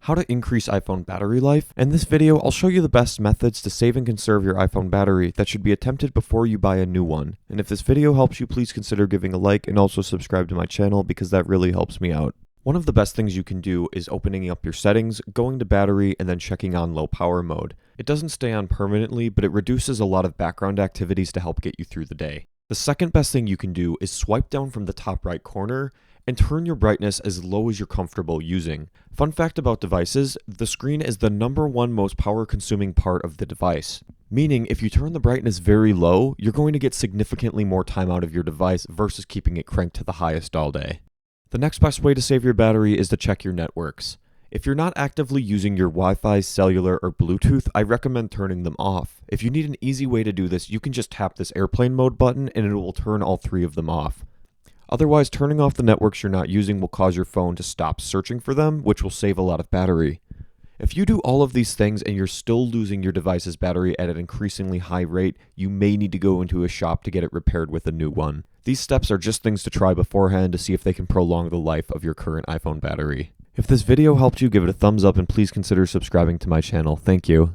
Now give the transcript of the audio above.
how to increase iPhone battery life. In this video, I'll show you the best methods to save and conserve your iPhone battery that should be attempted before you buy a new one. And if this video helps you, please consider giving a like and also subscribe to my channel because that really helps me out. One of the best things you can do is opening up your settings, going to battery, and then checking on low power mode. It doesn't stay on permanently, but it reduces a lot of background activities to help get you through the day. The second best thing you can do is swipe down from the top right corner and turn your brightness as low as you're comfortable using. Fun fact about devices, the screen is the #1 most power consuming part of the device. Meaning, if you turn the brightness very low, you're going to get significantly more time out of your device versus keeping it cranked to the highest all day. The next best way to save your battery is to check your networks. If you're not actively using your Wi-Fi, cellular, or Bluetooth, I recommend turning them off. If you need an easy way to do this, you can just tap this airplane mode button and it will turn all three of them off. Otherwise, turning off the networks you're not using will cause your phone to stop searching for them, which will save a lot of battery. If you do all of these things and you're still losing your device's battery at an increasingly high rate, you may need to go into a shop to get it repaired with a new one. These steps are just things to try beforehand to see if they can prolong the life of your current iPhone battery. If this video helped you, give it a thumbs up and please consider subscribing to my channel. Thank you.